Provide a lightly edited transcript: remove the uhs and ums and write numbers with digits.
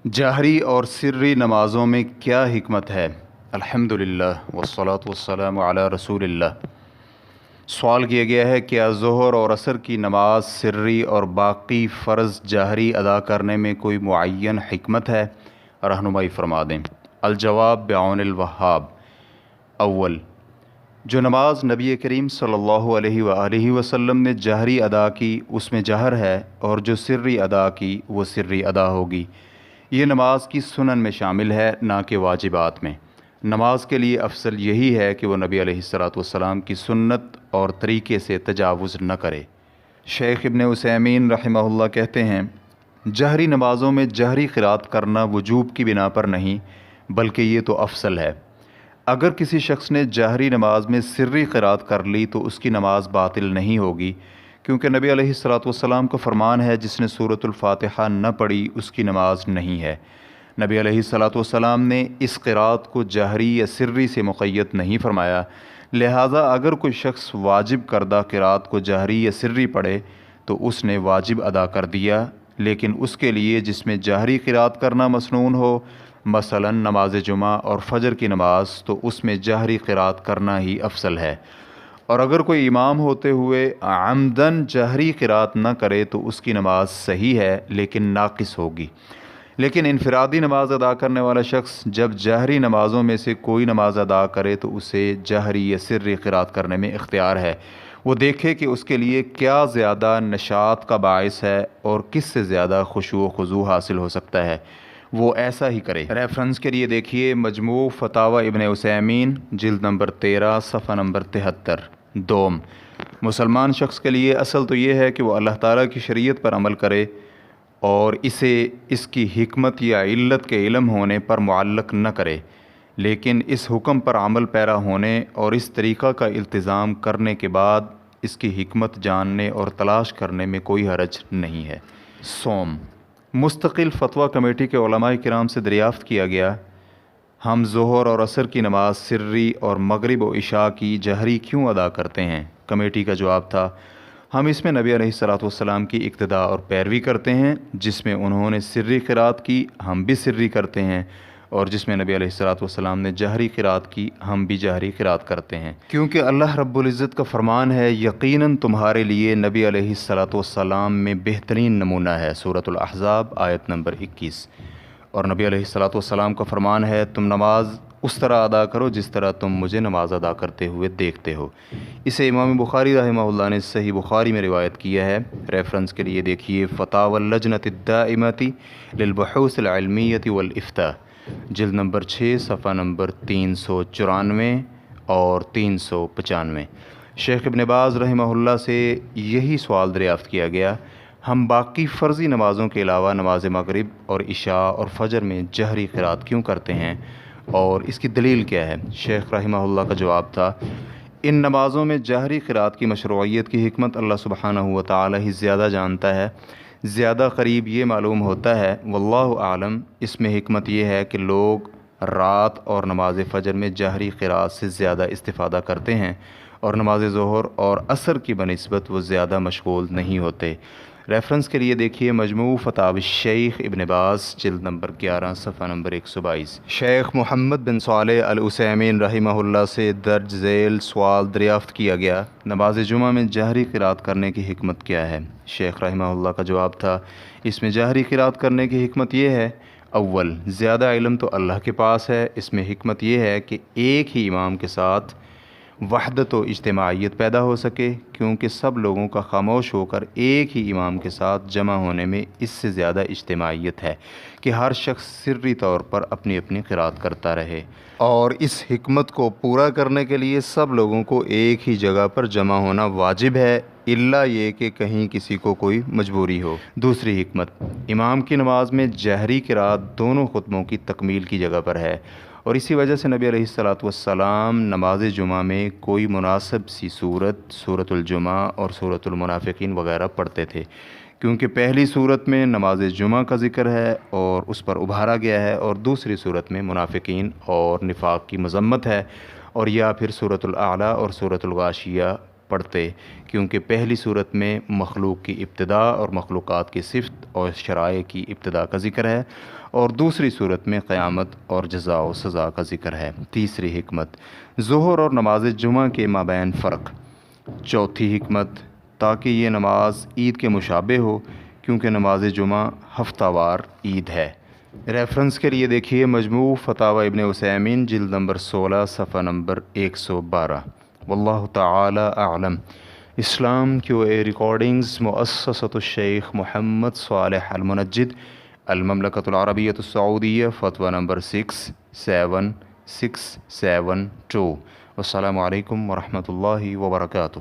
جہری اور سری نمازوں میں کیا حکمت ہے؟ الحمدللہ والصلاۃ والسلام علی رسول اللہ۔ سوال کیا گیا ہے کیا ظہر اور عصر کی نماز سری اور باقی فرض جہری ادا کرنے میں کوئی معین حکمت ہے؟ رہنمائی فرما دیں۔ الجواب بعون الوہاب۔ اول، جو نماز نبی کریم صلی اللہ علیہ وآلہ وسلم نے جہری ادا کی اس میں جہر ہے، اور جو سری ادا کی وہ سری ادا ہوگی۔ یہ نماز کی سنن میں شامل ہے، نہ کہ واجبات میں۔ نماز کے لیے افضل یہی ہے کہ وہ نبی علیہ الصلوۃ والسلام کی سنت اور طریقے سے تجاوز نہ کرے۔ شیخ ابن عثیمین رحمہ اللہ کہتے ہیں، جہری نمازوں میں جہری قرات کرنا وجوب کی بنا پر نہیں بلکہ یہ تو افضل ہے۔ اگر کسی شخص نے جہری نماز میں سری قرات کر لی تو اس کی نماز باطل نہیں ہوگی، کیونکہ نبی علیہ الصلوۃ والسلام کا فرمان ہے جس نے سورۃ الفاتحہ نہ پڑھی اس کی نماز نہیں ہے۔ نبی علیہ الصلوۃ والسلام نے اس قرات کو جہری یا سری سے مقید نہیں فرمایا، لہٰذا اگر کوئی شخص واجب کردہ قرات کو جہری یا سری پڑھے تو اس نے واجب ادا کر دیا، لیکن اس کے لیے جس میں جہری قرات کرنا مسنون ہو، مثلا نماز جمعہ اور فجر کی نماز، تو اس میں جہری قرات کرنا ہی افضل ہے۔ اور اگر کوئی امام ہوتے ہوئے عمدن جہری قرات نہ کرے تو اس کی نماز صحیح ہے لیکن ناقص ہوگی۔ لیکن انفرادی نماز ادا کرنے والا شخص جب جہری نمازوں میں سے کوئی نماز ادا کرے تو اسے جہری یا سری قرات کرنے میں اختیار ہے۔ وہ دیکھے کہ اس کے لیے کیا زیادہ نشاط کا باعث ہے اور کس سے زیادہ خشوع و خضوع حاصل ہو سکتا ہے، وہ ایسا ہی کرے۔ ریفرنس کے لیے دیکھیے مجموع فتاوی ابن عثیمین، جلد نمبر 13، صفحہ نمبر 73۔ دوم، مسلمان شخص کے لیے اصل تو یہ ہے کہ وہ اللہ تعالیٰ کی شریعت پر عمل کرے اور اسے اس کی حکمت یا علت کے علم ہونے پر معلق نہ کرے، لیکن اس حکم پر عمل پیرا ہونے اور اس طریقہ کا التزام کرنے کے بعد اس کی حکمت جاننے اور تلاش کرنے میں کوئی حرج نہیں ہے۔ سوم، مستقل فتویٰ کمیٹی کے علماء کرام سے دریافت کیا گیا، ہم ظہر اور عصر کی نماز سری اور مغرب و عشاء کی جہری کیوں ادا کرتے ہیں؟ کمیٹی کا جواب تھا، ہم اس میں نبی علیہ الصلوۃ والسلام کی اقتداء اور پیروی کرتے ہیں، جس میں انہوں نے سری قرات کی ہم بھی سری کرتے ہیں، اور جس میں نبی علیہ الصلوۃ والسلام نے جہری قرات کی ہم بھی جہری قرات کرتے ہیں، کیونکہ اللہ رب العزت کا فرمان ہے یقیناً تمہارے لیے نبی علیہ الصلوۃ والسلام میں بہترین نمونہ ہے، سورۃ الاحزاب آیت نمبر 21۔ اور نبی علیہ الصلوۃ والسلام کا فرمان ہے تم نماز اس طرح ادا کرو جس طرح تم مجھے نماز ادا کرتے ہوئے دیکھتے ہو۔ اسے امام بخاری رحمہ اللہ نے صحیح بخاری میں روایت کیا ہے۔ ریفرنس کے لیے دیکھیے فتاوی اللجنۃ الدائمۃ للبحوث العلمیۃ والافتاء، جلد نمبر 6، صفحہ نمبر 394 اور 395۔ شیخ ابن باز رحمہ اللہ سے یہی سوال دریافت کیا گیا، ہم باقی فرضی نمازوں کے علاوہ نماز مغرب اور عشاء اور فجر میں جہری قرات کیوں کرتے ہیں اور اس کی دلیل کیا ہے؟ شیخ رحمہ اللہ کا جواب تھا، ان نمازوں میں جہری قرات کی مشروعیت کی حکمت اللہ سبحانہ و تعالی ہی زیادہ جانتا ہے، زیادہ قریب یہ معلوم ہوتا ہے، واللہ اعلم۔ اس میں حکمت یہ ہے کہ لوگ رات اور نماز فجر میں جہری قرات سے زیادہ استفادہ کرتے ہیں اور نماز ظہر اور عصر کی بنسبت وہ زیادہ مشغول نہیں ہوتے۔ ریفرنس کے لیے دیکھیے مجموع فتاوی شیخ ابن باز، جلد نمبر 11، صفحہ نمبر 122۔ شیخ محمد بن صالح العثیمین رحمہ اللہ سے درج ذیل سوال دریافت کیا گیا، نماز جمعہ میں جہری قرات کرنے کی حکمت کیا ہے؟ شیخ رحمہ اللہ کا جواب تھا، اس میں جہری قرات کرنے کی حکمت یہ ہے، اول، زیادہ علم تو اللہ کے پاس ہے، اس میں حکمت یہ ہے کہ ایک ہی امام کے ساتھ وحدت و اجتماعیت پیدا ہو سکے، کیونکہ سب لوگوں کا خاموش ہو کر ایک ہی امام کے ساتھ جمع ہونے میں اس سے زیادہ اجتماعیت ہے کہ ہر شخص سری طور پر اپنی اپنی قرات کرتا رہے، اور اس حکمت کو پورا کرنے کے لیے سب لوگوں کو ایک ہی جگہ پر جمع ہونا واجب ہے، الا یہ کہ کہیں کسی کو کوئی مجبوری ہو۔ دوسری حکمت، امام کی نماز میں جہری قرات دونوں خطبوں کی تکمیل کی جگہ پر ہے، اور اسی وجہ سے نبی علیہ الصلوۃ والسلام نماز جمعہ میں کوئی مناسب سی سورۃ الجمعہ اور سورۃ المنافقین وغیرہ پڑھتے تھے، کیونکہ پہلی صورت میں نماز جمعہ کا ذکر ہے اور اس پر ابھارا گیا ہے، اور دوسری صورت میں منافقین اور نفاق کی مذمت ہے، اور یا پھر سورۃ الاعلیٰ اور سورۃ الغاشیہ پڑھتے، کیونکہ پہلی صورت میں مخلوق کی ابتدا اور مخلوقات کی صفت اور شرائع کی ابتدا کا ذکر ہے، اور دوسری صورت میں قیامت اور جزا و سزا کا ذکر ہے۔ تیسری حکمت، ظہر اور نماز جمعہ کے مابین فرق۔ چوتھی حکمت، تاکہ یہ نماز عید کے مشابہ ہو، کیونکہ نماز جمعہ ہفتہ وار عید ہے۔ ریفرنس کے لیے دیکھیے مجموع فتاوی ابن عثیمین جلد نمبر 16 صفحہ نمبر 112۔ واللہ تعالی اعلم۔ اسلام کیو اے ریکارڈنگز، مؤسسۃ الشیخ محمد صالح المنجد، المملکۃ العربیۃ السعودیہ، فتویٰ نمبر 67672۔ والسلام علیکم ورحمۃ اللہ وبرکاتہ۔